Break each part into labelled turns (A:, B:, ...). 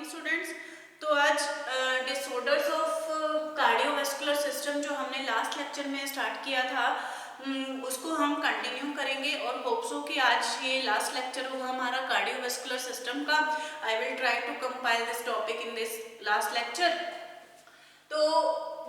A: Students. तो आज disorders of cardiovascular system जो हमने लास्ट लेक्चर में स्टार्ट किया था उसको हम कंटिन्यू करेंगे और होप सो कि आज ये लास्ट लेक्चर होगा हमारा कार्डियोवास्कुलर सिस्टम का। I will try to compile this topic in this last lecture. तो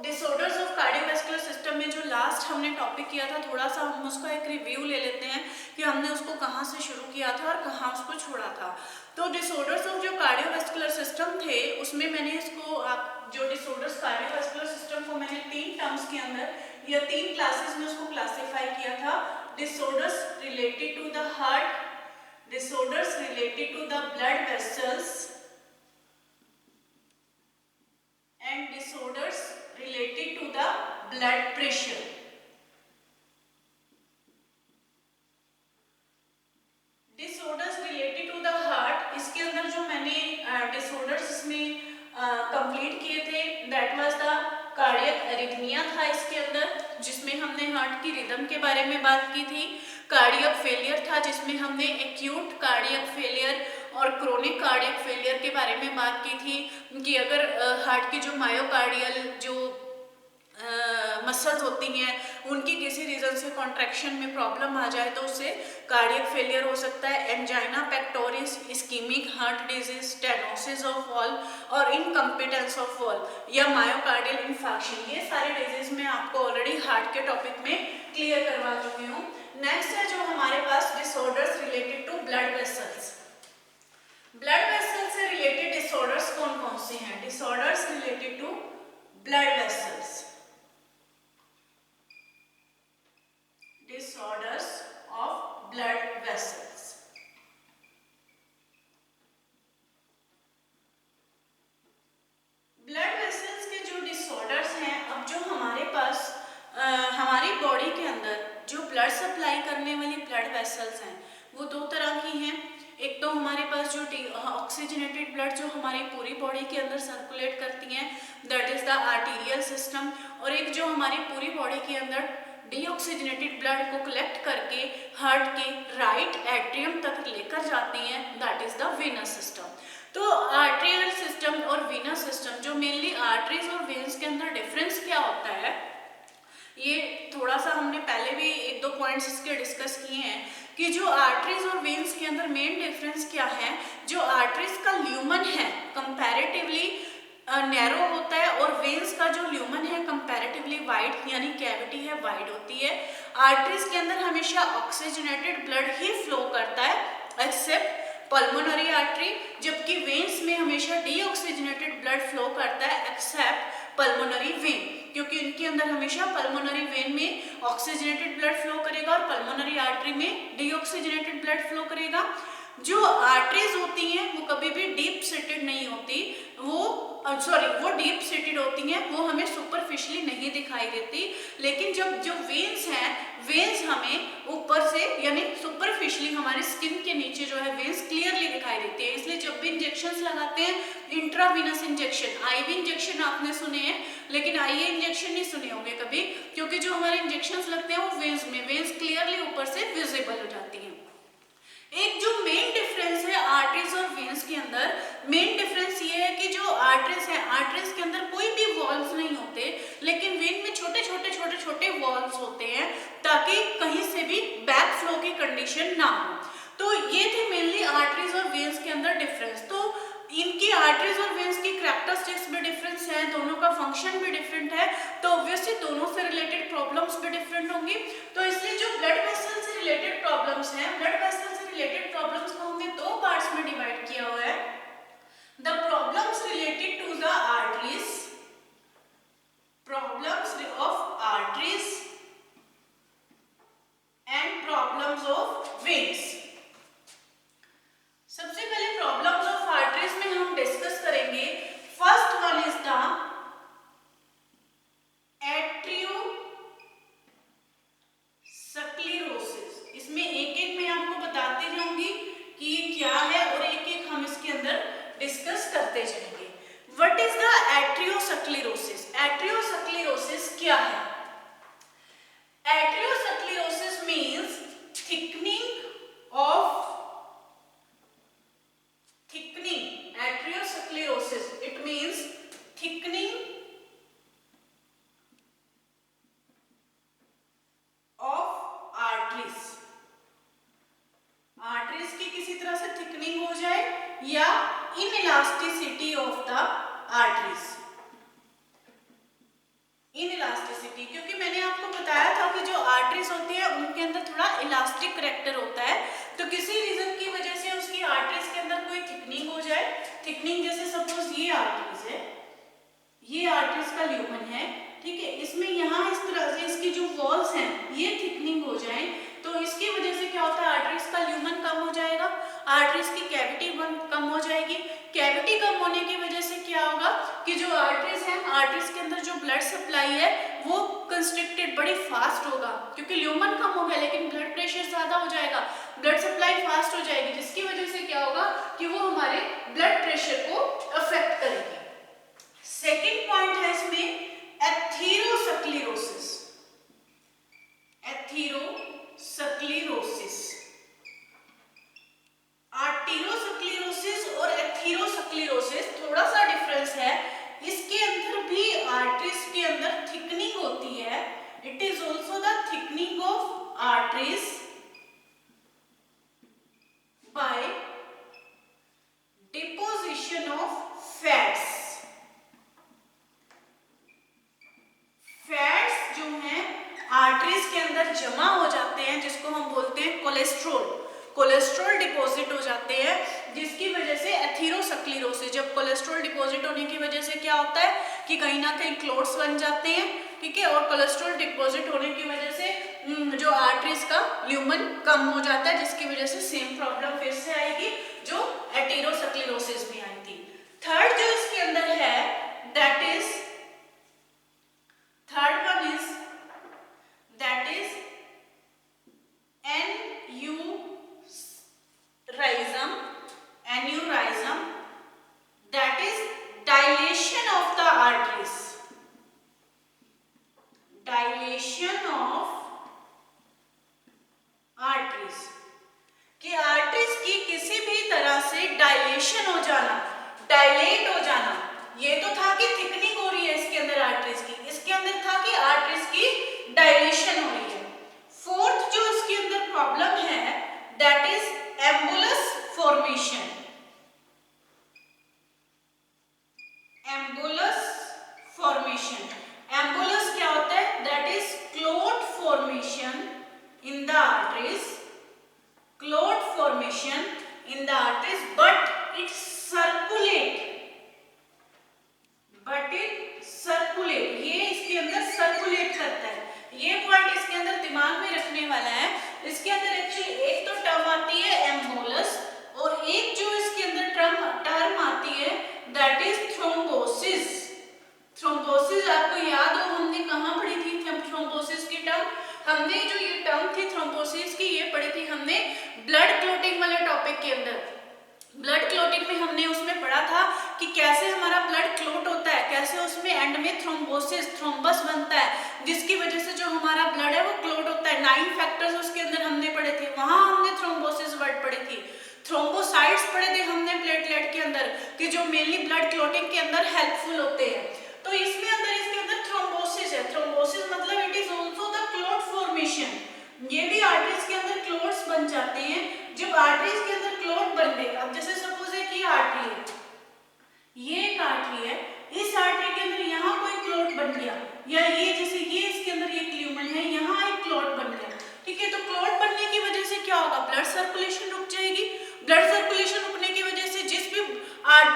A: डिसऑर्डर्स ऑफ कार्डियोवास्कुलर सिस्टम में जो लास्ट हमने टॉपिक किया था, थोड़ा सा हम उसका एक रिव्यू ले लेते हैं कि हमने उसको कहाँ से शुरू किया था और कहाँ उसको छोड़ा था। तो डिसऑर्डर्स ऑफ जो कार्डियोवास्कुलर सिस्टम थे उसमें मैंने इसको आप जो डिसऑर्डर्स कार्डियोवास्कुलर सिस्टम को मैंने 3 टर्म्स के अंदर या 3 क्लासेस में उसको क्लासिफाई किया था। Disorders related to the heart, disorders related to the blood vessels and disorders related to the blood pressure. Disorders related to the heart, इसके अंदर जो मैंने disorders इसमें कंप्लीट किए थे that was the cardiac arrhythmia था इसके अंदर, जिसमें हमने हार्ट की रिदम के बारे में बात की थी। कार्डियक फेलियर था जिसमें हमने एक्यूट कार्डियक फेलियर और क्रोनिक कार्डियक फेलियर के बारे में बात की थी कि अगर हार्ट की जो मायोकार्डियल जो मसल्स होती हैं उनकी किसी रीजन से कॉन्ट्रैक्शन में प्रॉब्लम आ जाए तो उससे कार्डियक फेलियर हो सकता है। Angina pectoris, ischaemic heart disease, stenosis of valve और इनकम्पिटेंस ऑफ वॉल्व या मायोकार्डियल इन्फार्क्शन, ये सारे डिजीज मैं आपको ऑलरेडी हार्ट के टॉपिक में क्लियर करवा चुकी हूँ। नेक्स्ट है जो हमारे पास disorders related to blood vessels. Blood vessel से रिलेटेड डिसऑर्डर्स कौन कौन से हैं? Disorders related to blood vessels, disorders of blood vessels। Blood vessels के जो डिसऑर्डर्स हैं, अब जो हमारे पास हमारी बॉडी के अंदर जो ब्लड सप्लाई करने वाली ब्लड वेसल्स हैं वो 2 तरह की हैं। एक तो हमारे पास जो ऑक्सीजनेटेड ब्लड जो हमारी पूरी बॉडी के अंदर सर्कुलेट करती हैं, that is the arterial system, और एक जो हमारी पूरी बॉडी के अंदर डीऑक्सीजनेटेड ब्लड को कलेक्ट करके हार्ट के राइट एट्रियम तक लेकर जाती हैं, that is the venous system. तो आर्टेरियल सिस्टम और वेनस सिस्टम, जो मेनली आर्टरीज और वेन्स के अंदर डिफरेंस क्या होता है, ये थोड़ा सा हमने पहले भी 1-2 पॉइंट्स इसके डिस्कस किए हैं कि जो आर्टरीज और वेन्स के अंदर मेन डिफरेंस क्या है। जो आर्टरीज का ल्यूमन है कंपैरेटिवली नैरो होता है और वेन्स का जो ल्यूमन है कंपैरेटिवली वाइड यानी कैविटी है वाइड होती है। आर्टरीज के अंदर हमेशा ऑक्सीजनेटेड ब्लड ही फ्लो करता है एक्सेप्ट पल्मोनरी आर्टरी, जबकि वेन्स में हमेशा डीऑक्सीजनेटेड ब्लड फ्लो करता है एक्सेप्ट पल्मोनरी वेन, क्योंकि इनके अंदर हमेशा पल्मोनरी वेन में ऑक्सीजनेटेड ब्लड फ्लो करेगा और पल्मोनरी आर्टरी में डीऑक्सीजनेटेड ब्लड फ्लो करेगा। जो आर्टरीज होती हैं वो कभी भी डीप सीटेड नहीं होती, वो डीप सीटेड होती हैं, वो हमें सुपरफिशियली नहीं दिखाई देती। लेकिन जब जो वेन्स हैं, वेन्स हमें ऊपर से यानी सुपरफिशियली हमारे स्किन के नीचे जो है वेन्स क्लियरली दिखाई देती है। इसलिए जब भी इंजेक्शंस लगाते हैं, इंट्रावीनस इंजेक्शन, आईवी इंजेक्शन आपने सुने हैं लेकिन आईए इंजेक्शन नहीं सुने होंगे कभी, क्योंकि जो हमारे इंजेक्शंस लगते हैं वो वेन्स में, वेन्स क्लियरली ऊपर से विजिबल हो जाती हैं। एक जो मेन डिफरेंस है आर्टरीज और वेन्स के अंदर, मेन डिफरेंस ये है कि जो आर्टरीज है, आर्टरीज के अंदर कोई भी वॉल्व्स नहीं होते, लेकिन वेन में छोटे छोटे वॉल्व्स होते हैं ताकि कहीं से भी बैक फ्लो की कंडीशन ना हो। तो ये थे मेनली आर्टरीज और वेन्स के अंदर डिफरेंस। तो इनकी आर्टरीज और वेन्स की कैरेक्टरिस्टिक्स भी डिफरेंस है, दोनों का फंक्शन भी डिफरेंट है, तो ऑब्वियसली दोनों से रिलेटेड प्रॉब्लम्स भी डिफरेंट होंगी। तो इसलिए जो ब्लड वेसल से रिलेटेड प्रॉब्लम्स हैं, ब्लड वेसल से रिलेटेड प्रॉब्लम्स को हमने 2 पार्ट्स में डिवाइड किया हुआ है। The problems related to the arteries, problems of arteries and problems of veins. सबसे पहले प्रॉब्लम्स ऑफ आर्टरीज में हम डिस्कस करेंगे। First one is the arteriosclerosis. इसमें एक एक मैं आपको बताती रहूंगी कि ये क्या है और एक एक sclerosis, it means thickening of arteries. Arteries की किसी तरह से थिकनिंग हो जाए या इनइलास्टिसिटी ऑफ द आर्टरीज। इनइलास्टिसिटी, क्योंकि मैंने आपको बताया था कि जो आर्टरीज होती है उनके अंदर थोड़ा इलास्टिक करेक्टर होता है, तो किसी रीजन की वजह से उसकी आर्टरीज के अंदर कोई थिकनिंग हो जाए, थिकनिंग जैसे सपोज ये आर्टरीज है, ये आर्टरीज का ल्यूमन है, ठीक है, इसमें यहाँ इस तरह से इसकी जो वॉल्स हैं ये थिकनिंग हो जाए, तो इसकी वजह से क्या होता है, आर्टरीज का ल्यूमन कम हो जाएगा, आर्टरीज की कैविटी कम हो जाएगी। कैविटी कम होने की वजह से क्या होगा कि जो आर्टरीज हैं, आर्टरीज के अंदर जो ब्लड सप्लाई है वो कंस्ट्रिक्टेड बड़ी फास्ट होगा, क्योंकि ल्यूमन कम हो गया लेकिन ब्लड प्रेशर ज्यादा हो जाएगा, ब्लड सप्लाई फास्ट हो जाएगी, जिसकी वजह से क्या होगा कि वो हमारे ब्लड प्रेशर को अफेक्ट करेगी। सेकेंड पॉइंट है इसमें एथेरोस्क्लेरोसिस। एथेरोस्क्लेरोसिस, आर्टेरोस्क्लेरोसिस और एथेरोस्क्लेरोसिस थोड़ा सा डिफरेंस है, इसके अंदर भी आर्टरीज के अंदर थिकनिंग होती है, it is also the thickening of arteries by deposition of fats. Fats जो हैं आर्टरीज के अंदर जमा हो जाते हैं, जिसको हम बोलते हैं कोलेस्ट्रॉल, कोलेस्ट्रॉल डिपॉजिट हो जाते हैं, जिसकी वजह से एथेरोस्क्लेरोसिस, जब कोलेस्ट्रॉल डिपॉजिट होने की वजह से क्या होता है कि कहीं ना कहीं क्लोट्स बन जाते हैं, ठीक है, और कोलेस्ट्रॉल डिपॉजिट होने की वजह से जो आर्टरीज का ल्यूमन कम हो जाता है, जिसकी वजह से सेम प्रॉब्लम फिर से आएगी जो एथेरोस्क्लेरोसिस में आई थी। थर्ड जो इसके अंदर है that is, third one is that is aneurysm, that is dilation of the arteries, dilation of arteries, कि आर्टरीज की किसी भी तरह से डायलेशन हो जाना, डायलेट हो जाना, ये तो था कि थिकनिंग हो रही है इसके अंदर आर्टरीज की, इसके अंदर था कि आर्टरीज की डायलेशन हो रही है। फोर्थ जो इसके अंदर प्रॉब्लम है दैट इज एम्बुलस फॉर्मेशन। एम्बुलस फॉर्मेशन, एम्बुलस क्या होता है, that is clot formation in the arteries, clot formation in the arteries, but it circulate, ये इसके अंदर सर्कुलेट करता है, ये पॉइंट इसके अंदर दिमाग में रखने वाला है। इसके अंदर एक्चुअली एक तो टर्म आती है एम्बोलस, और एक जो इसके अंदर टर्म आती है दैट इज थ्रोम्बोसिस। थ्रोम्बोसिस आपको याद हो हमने कहाँ पढ़ी थी थ्रोम्बोसिस की टर्म, हमने जो ये टर्म थी थ्रोम्बोसिस की ये पढ़ी थी हमने ब्लड क्लॉटिंग वाले टॉपिक के अंदर। ब्लड क्लॉटिंग में हमने उसमें पढ़ा था कि कैसे हमारा ब्लड क्लॉट होता है, कैसे उसमें एंड में थ्रोम्बोसिस, थ्रोम्बस बनता है, जिसकी वजह से जो हमारा ब्लड है वो क्लॉट होता है। 9 फैक्टर्स उसके अंदर हमने पढ़े थे, वहां हमने थ्रोम्बोसिस वर्ड पढ़ी थी। थ्रोम्बोसाइट्स पढ़े थे हमने प्लेटलेट के अंदर कि जो मेनली ब्लड क्लॉटिंग के अंदर हेल्पफुल होते हैं। तो इसमें अंदर इसके अंदर थ्रोम्बोसिस है, थ्रोम्बोसिस मतलब it is also the clot formation, ये भी आर्टरीज के अंदर क्लॉट्स बन जाते हैं। जब आर्टरीज के अंदर क्लॉट बन गए, अब जैसे सपोज है कि आर्टरी है, ये एक आर्टरी है, इस आर्टरी के अंदर यहाँ कोई क्लॉट बन गया, या ये जैसे ये इसके अंदर ये ल्यूमन है, यहाँ एक क्लॉट बन गया, ठीक है, तो क्लॉट बनने की वजह से क्या होगा, ब्लड सर्कुलेशन रुक जाएगी। ब्लड सर्कुलेशन रुकने की वजह से जिस भी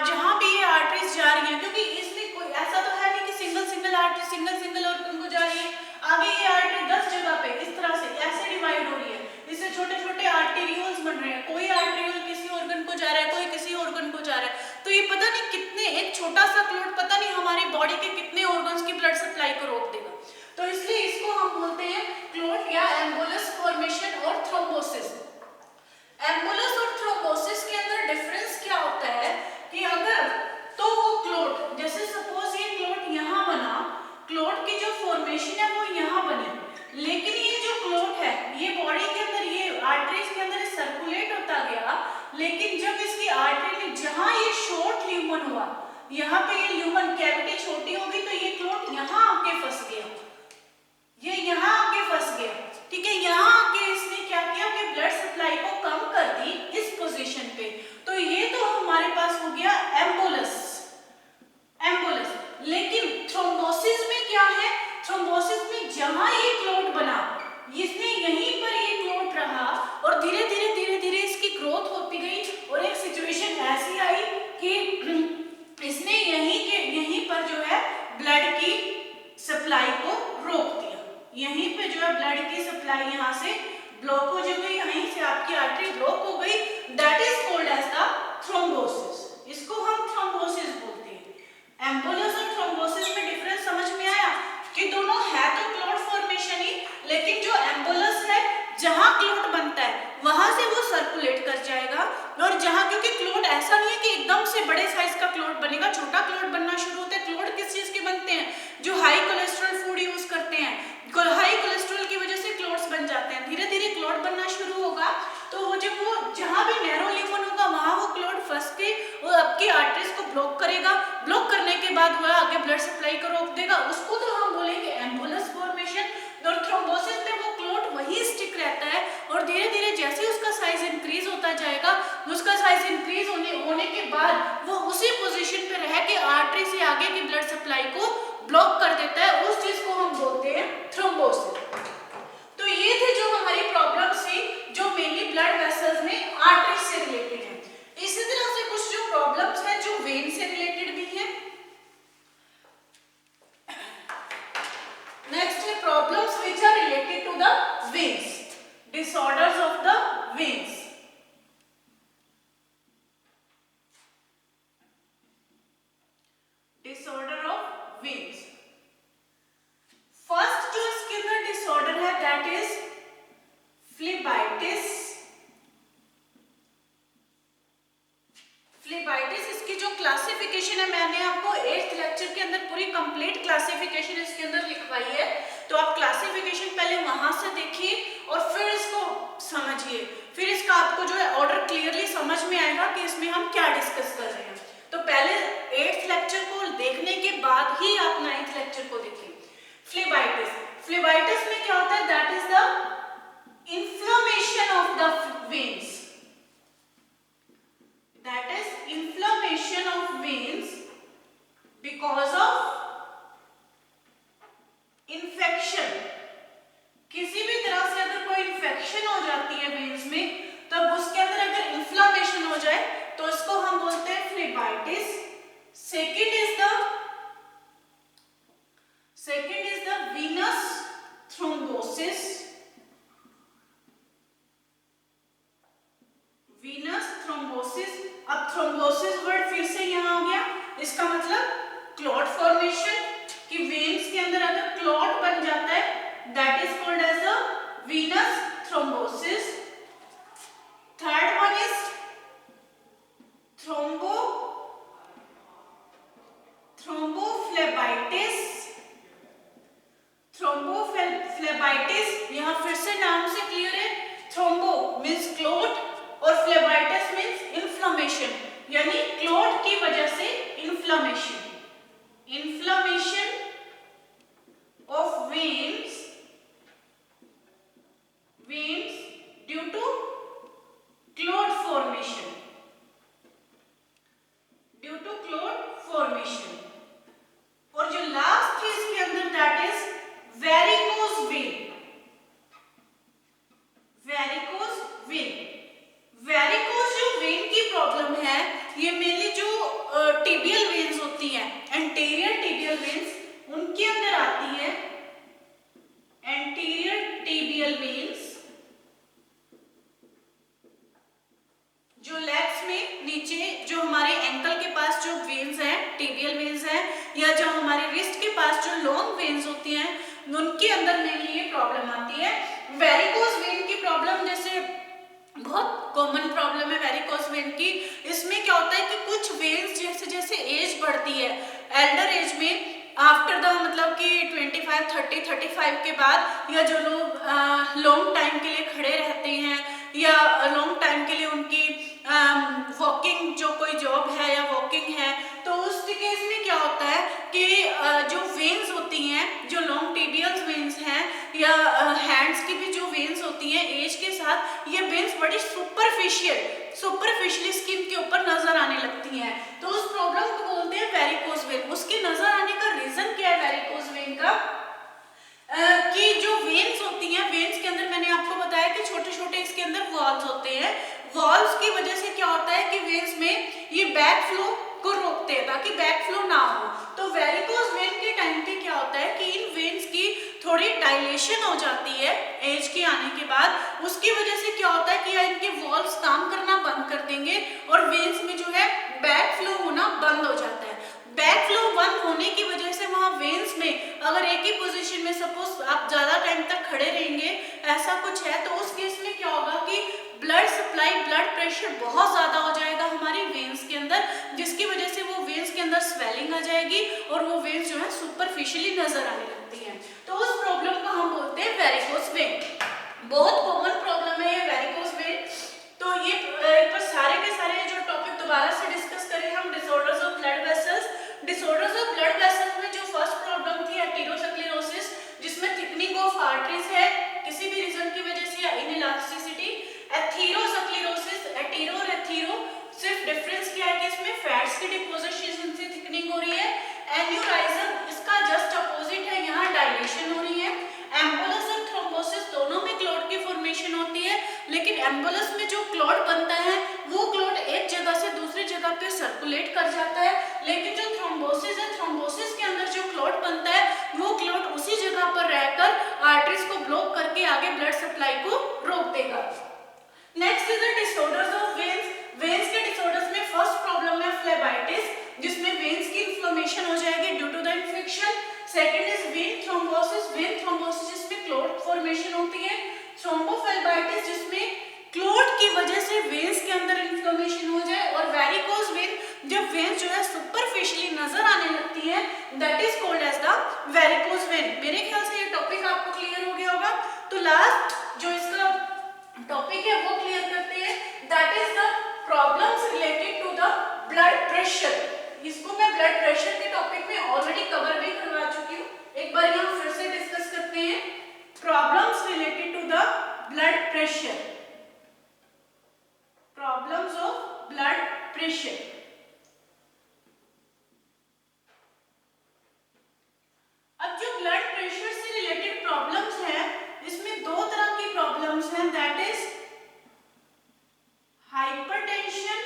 A: जहां भी ये आर्टरीज जा रही है, क्योंकि इसमें कोई ऐसा तो है नहीं कि सिंगल आर्टरी सिंगल ऑर्गन को जा रही है, आगे ये आर्टरी 10 जगह पे इस तरह से ऐसे डिवाइड हो रही है, इससे छोटे छोटे आर्टेरियोल्स बन रहे हैं, कोई आर्टेरियोल किसी ऑर्गन को जा रहा है, कोई किसी ऑर्गन को जा रहा है, तो ये पता नहीं कितने, एक छोटा सा क्लॉट पता नहीं हमारी बॉडी के कितने ऑर्गन्स की ब्लड सप्लाई को रोक देगा। तो इसलिए इसको हम बोलते हैं क्लॉट या एम्बुलस फॉर्मेशन और थ्रोम्बोसिस। एम्बुलस और थ्रोम्बोसिस के अंदर डिफरेंस क्या होता है कि अगर तो वो क्लॉट, जैसे सपोज ये क्लॉट यहाँ बना, क्लॉट की जो फॉर्मेशन है वो यहाँ बनी, लेकिन ये जो क्लॉट है ये बॉडी के अंदर, ये आर्टरीज के अंदर सर्कुलेट होता गया, लेकिन जब इसकी आर्टरी में जहां ये शॉर्ट ल्यूमन हुआ, यहाँ पे ये ल्यूमन कैविटी छोटी होगी तो ये क्लॉट यहाँ आके फंस गया, ये यहाँ आके फंस गया, ठीक है। यहाँ आके इसने क्या किया कि ब्लड सप्लाई को कम कर दी इस पोजीशन पे, तो ये तो हमारे पास हो गया एम्बोलस, एम्बोलस। लेकिन थ्रोम्बोसिस में क्या है, थ्रोम्बोसिस में जहां ये क्लॉट बना, इसने यहीं पर ये क्लॉट रहा और धीरे धीरे धीरे धीरे इसकी ग्रोथ होती गई और एक सिचुएशन ऐसी आई कि इसने यहीं पर जो है ब्लड की सप्लाई को रोक दिया, यहीं पे जो है ब्लड की सप्लाई यहाँ से ब्लॉक हो गई, यहीं से आपकी आर्टरी ब्लॉक हो गई, that is called as the thrombosis, इसको हम थ्रोम्बोसिस बोलते हैं। एम्बोलस और थ्रोम्बोसिस में डिफरेंस समझ में आया कि दोनों है तो क्लॉट फॉर्मेशन ही, लेकिन जो एम्बोलस है जहां क्लॉट बनता है वहां से वो सर्कुलेट कर जाएगा, और जहां, क्योंकि क्लॉट ऐसा नहीं है कि एकदम से बड़े साइज का क्लॉट बनेगा, छोटा क्लॉट बनना शुरू होता है। क्लॉट किस चीज के बनते हैं, जो हाई कोलेस्ट्रॉल फूड यूज करते हैं, हाई कोलेस्ट्रॉल की वजह से क्लॉट्स बन जाते हैं, धीरे धीरे क्लॉट बनना शुरू होगा, तो वो जब वो जहां भी नैरो ल्यूमन होगा वहां वो क्लॉट फंस के वो आपकी आर्टरीज को ब्लॉक करेगा, ब्लॉक करने के बाद वो आगे ब्लड सप्लाई को रोक देगा, उसको तो हम बोलेंगे एम्बोलस फॉर्मेशन। और थ्रोम्बोसिस में वो क्लॉट वहीं स्टिक रहता है और धीरे धीरे जैसे उसका साइज इंक्रीज होता जाएगा, उसका साइज इंक्रीज होने के बाद वो उसी पोजीशन पे रह के आर्टरी से आगे की ब्लड सप्लाई को ब्लॉक कर देता है, उस चीज को हम बोलते हैं थ्रोम्बोसिस। तो ये थे जो हमारी प्रॉब्लम्स थी जो मेनली ब्लड वेसल्स में आर्टरी से रिलेटेड है। इसी तरह से कुछ जो प्रॉब्लम्स हैं जो वेन से रिलेटेड भी है। नेक्स्ट है problems which are related to the veins, disorders of the veins. Disorder of veins, first जो इसके अंदर डिसऑर्डर है दैट इज फ्लेबाइटिस। फ्लेबाइटिस, इसकी जो क्लासिफिकेशन है मैंने आपको 8th लेक्चर के अंदर पूरी कंप्लीट क्लासिफिकेशन इसके अंदर लिखवाई है, तो आप क्लासिफिकेशन पहले वहां से देखिए और फिर इसको समझिए, फिर इसका आपको जो है ऑर्डर क्लियरली समझ में आएगा कि इसमें हम क्या डिस्कस कर रहे हैं। तो पहले 8th लेक्चर को देखने के बाद ही आप 9th लेक्चर को देखिए। फ्लेबाइटिस, फ्लेबाइटिस में क्या होता है, that is the inflammation of the veins, that is inflammation of veins because of infection। किसी भी तरह से अगर कोई इंफेक्शन हो जाती है वेन्स में, तब उसके अंदर अगर इंफ्लेमेशन हो जाए तो इसको हम बोलते हैं phlebitis. Second is the venous thrombosis, venous thrombosis। अब थ्रोम्बोसिस वर्ड फिर से यहाँ आ गया, इसका मतलब क्लॉट फॉर्मेशन, कि वेन्स के अंदर अगर क्लॉट बन जाता है that is called as a venous thrombosis। Third one is thrombophlebitis. Thrombophlebitis यहाँ फिर से नाम से क्लियर है, थ्रोम्बो मींस क्लॉट और फ्लेबाइटिस मींस इन्फ्लेमेशन, यानी क्लॉट की वजह से inflammation, inflammation of veins due to clot formation, due to clot formation. और जो लास्ट है इसके अंदर that is varicose vein. Varicose vein, varicose जो वेन की प्रॉब्लम है ये मेनली जो टिबियल वेन्स होती हैं, एंटीरियर टिबियल वेन्स, उनके अंदर आती है। एंटीरियर टिबियल वेन्स जो लेग्स में नीचे जो हमारे एंकल के पास जो वेन्स हैं, टिबियल वेन्स हैं, या जो हमारे रिस्ट के पास जो लॉन्ग वेन्स होती हैं, उनके अंदर मेनली ये प्रॉब्लम आती है। वेरिकोज वेन की प्रॉब्लम जैसे बहुत कॉमन प्रॉब्लम है वेरिकोज वेन की। इसमें क्या होता है कि कुछ वेन्स जैसे जैसे एज बढ़ती है, एल्डर एज में, आफ्टर द मतलब कि 25, 30, 35 के बाद, या जो लोग लॉन्ग टाइम के लिए खड़े रहते हैं या लॉन्ग टाइम के लिए उनकी वॉकिंग जो कोई जॉब है या वॉकिंग है, तो उसके केस में क्या होता है कि जो वेन्स होती हैं, जो लॉन्ग टिबियल वेन्स हैं या हैंड्स की भी जो वेन्स होती हैं, एज के साथ ये वेन्स बड़ी सुपरफिशियली स्किन के ऊपर नजर आने लगती हैं, तो उस प्रॉब्लम को बोलते हैं वेरिकोज वेन। उसके नजर आने का रीजन क्या है वेरिकोज वेन का? कि जो वेन्स होती हैं, वेन्स के अंदर मैंने आपको बताया कि छोटे छोटे इसके अंदर वॉल्स होते हैं। वॉल्स की वजह से क्या होता है कि वेन्स में ये बैक फ्लो को रोकते हैं ताकि बैक फ्लो ना हो। तो वेरिकोज वेन के टाइम पे क्या होता है कि इन वेन्स की थोड़ी डायलेशन हो जाती है एज के आने के बाद। उसकी वजह से क्या होता है कि इनके वॉल्स काम करना बंद कर देंगे और वेन्स में जो है बैक फ्लो होना बंद हो जाता है। बैक फ्लो बंद होने की वजह से वहां वेन्स में अगर एक ही पोजीशन में सपोज आप ज्यादा टाइम तक खड़े रहेंगे, ऐसा कुछ है, तो उस केस में क्या होगा कि ब्लड सप्लाई, ब्लड प्रेशर बहुत ज्यादा हो जाएगा हमारी वेन्स के अंदर, जिसकी वजह से वो वेन्स के अंदर स्वेलिंग आ जाएगी और वो वेन्स जो है सुपरफिशियली नजर आने लगती हैं। तो उस प्रॉब्लम को हम बोलते हैं वेरिकोज वेन। बहुत कॉमन प्रॉब्लम है ये वेरिकोज वेन। तो ये एक बार सारे के सारे जो टॉपिक दोबारा से डिस्कस करें हम, disorders of blood vessels. Disorders of blood vessels में जो फर्स्ट प्रॉब्लम थी एथेरोस्क्लेरोसिस, जिसमें थिकनिंग ऑफ आर्टरीज है किसी भी रीजन की वजह से या इनइलास्टिसिटी। एथेरोस्क्लेरोसिस, एटेरो और एथेरो, सिर्फ डिफरेंस क्या है कि इसमें फैट्स की डिपोजिशन से थिकनिंग हो रही है। एन्यूराइज्म इसका जस्ट अपोजिट है, यहाँ डायलेशन हो रही है। एम्बोलस और थ्रोम्बोसिस दोनों में क्लॉट की फॉर्मेशन होती है, लेकिन एम्बोलस में जो क्लॉट बनता है वो क्लॉट एक जगह से दूसरी जगह पे सर्कुलेट कर जाता है, लेकिन जो थ्रोम्बोसिस है, थ्रोम्बोसिस के अंदर जो क्लॉट बनता है वो क्लॉट उसी जगह पर रहकर आर्टरीज को ब्लॉक करके आगे ब्लड सप्लाई को रोक देगा। Next is the disorders of veins. Veins के डिसऑर्डर्स में फर्स्ट प्रॉब्लम है फ्लेबाइटिस, जिसमें वेन्स की इन्फ्लेमेशन हो जाएगी due to the infection. Second is vein thrombosis, vein thrombosis जिसमें क्लॉट फॉर्मेशन होती है। थ्रोम्बोफ्लेबाइटिस जिसमें क्लॉट की वजह से वेन्स के अंदर इन्फ्लेमेशन हो जाए। और वेरिकोज वेन, जब वेन्स जो है सुपरफिशियली नजर आने लगती है, that is called as the varicose vein. मेरे ख्याल से ये टॉपिक आपको क्लियर हो गया होगा। तो लास्ट जो इसका टॉपिक है वो क्लियर करते हैं, that is the problems related to the blood pressure. इसको मैं ब्लड प्रेशर के टॉपिक में ऑलरेडी कवर भी करवा चुकी हूँ, एक बार यहाँ फिर से डिस्कस करते हैं। Problems related to the blood pressure, problems of blood pressure. अब जो ब्लड प्रेशर से रिलेटेड प्रॉब्लम्स हैं, इसमें दो तरह की प्रॉब्लम्स हैं, that is hypertension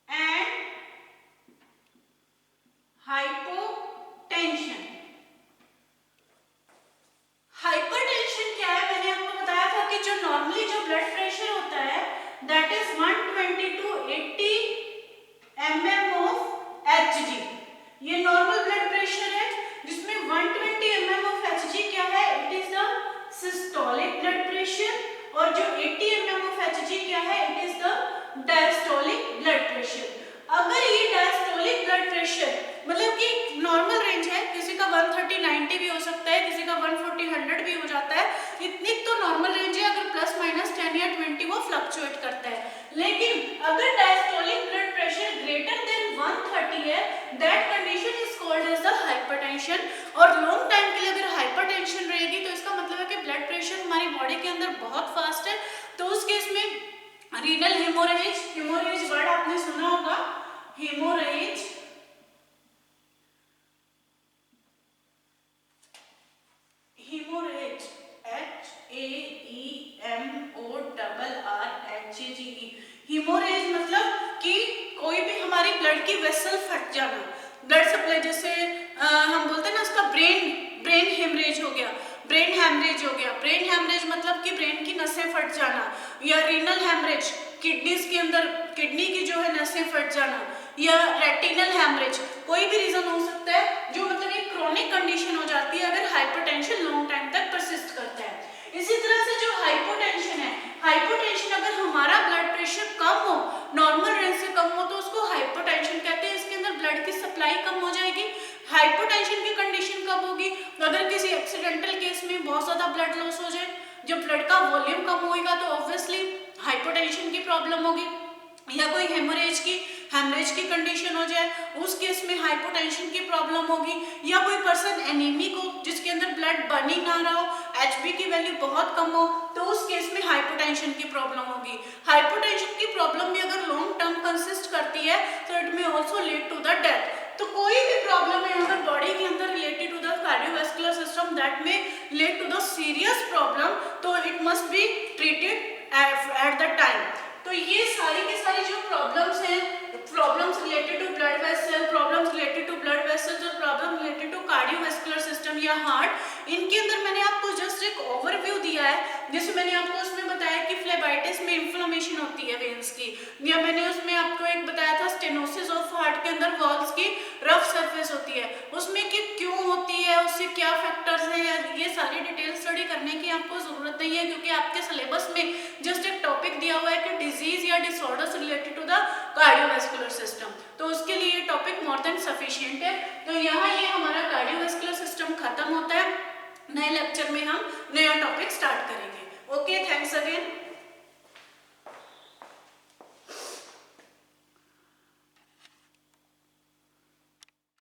A: and hypotension. Hypertension क्या है? मैंने आपको बताया था कि जो नॉर्मली जो ब्लड प्रेशर होता है that is 120 to 80 mm of Hg। ये नॉर्मल ब्लड प्रेशर है, जिसमें 120 mm of Hg क्या है? It is the systolic blood pressure. और जो 80 mm of Hg क्या है? It is the diastolic blood pressure. अगर ये डायस्टोलिक ब्लड प्रेशर मतलब कि नॉर्मल रेंज है, किसी का 130-90 भी हो सकता है, किसी का 140-100 भी हो जाता है, इतनी तो नॉर्मल रेंज है। अगर प्लस माइनस 10 या 20 वो फ्लक्चुएट करता है। लेकिन अगर diastolic blood pressure greater than 130 है, that condition is called as the hypertension. और लॉन्ग टाइम के लिए अगर हाइपरटेंशन रहेगी तो इसका मतलब है कि ब्लड प्रेशर हमारी बॉडी के अंदर बहुत फास्ट है। तो उस केस में रीनल हेमोरेज, हेमोरेज वर्ड आपने सुना होगा, हेमोरेज, हेमोरेज HAEMORRHAGE। हेमोरेज मतलब कि कोई भी हमारी ब्लड की वेसल फट जाना, ब्लड सप्लाई, जैसे हम बोलते हैं ना उसका ब्रेन हेमरेज हो गया, ब्रेन हेमरेज हो गया। ब्रेन हेमरेज मतलब कि ब्रेन की नसें फट जाना, या रीनल हेमरेज किडनीज के अंदर किडनी की जो है नसें फट जाना, या रेटिनल हेमरेज, कोई भी रीजन हो सकता है, जो मतलब एक क्रोनिक कंडीशन हो जाती है अगर हाइपरटेंशन लॉन्ग टाइम तक परसिस्ट करता है। इसी तरह से जो हाइपोटेंशन है, हाइपोटेंशन अगर हमारा ब्लड प्रेशर कम हो, नॉर्मल रेंज से कम हो, तो उसको हाइपोटेंशन कहते हैं। इसके अंदर ब्लड की सप्लाई कम हो जाएगी। हाइपोटेंशन की कंडीशन कब होगी? अगर किसी एक्सीडेंटल केस में बहुत ज्यादा ब्लड लॉस हो जाए, जब ब्लड का वॉल्यूम कम होगा तो ऑब्वियसली हाइपोटेंशन की प्रॉब्लम होगी, या कोई हेमोरेज की हेमरेज की कंडीशन हो जाए, उस केस में हाइपोटेंशन की प्रॉब्लम होगी, या कोई पर्सन एनीमिक हो जिसके अंदर ब्लड बन ही ना रहा हो, एचबी की वैल्यू बहुत कम हो, तो उस केस में हाइपोटेंशन की प्रॉब्लम होगी। हाइपोटेंशन की प्रॉब्लम भी अगर लॉन्ग टर्म कंसिस्ट करती है तो it may also lead to the death. तो कोई भी प्रॉब्लम है अगर बॉडी के अंदर related to the cardiovascular system that may lead to the serious problem, तो it must be treated at the time. तो ये सारी की सारी जो प्रॉब्लम्स हैं, problems related to blood vessel, problems related to blood vessels और problem related to cardiovascular system या हार्ट, इनके अंदर मैंने आपको जस्ट एक ओवरव्यू दिया है। जैसे मैंने आपको उसमें बताया कि फ्लेबाइटिस में इन्फ्लेमेशन होती है वेन्स की, या मैंने उसमें आपको एक बताया था स्टेनोसिस ऑफ हार्ट के अंदर वॉल्स की रफ सरफेस होती है, उसमें कि क्यों होती है, उससे क्या फैक्टर्स हैं, ये सारी डिटेल स्टडी करने की आपको जरूरत नहीं है, क्योंकि आपके सिलेबस में जस्ट एक टॉपिक दिया हुआ है कि डिजीज या disorders related to the cardiovascular system, तो उसके लिए टॉपिक मोर देन सफिशिएंट है। तो यहाँ ये हमारा कार्डियोवास्कुलर सिस्टम खत्म होता है। नए लेक्चर में हम नया टॉपिक स्टार्ट करेंगे।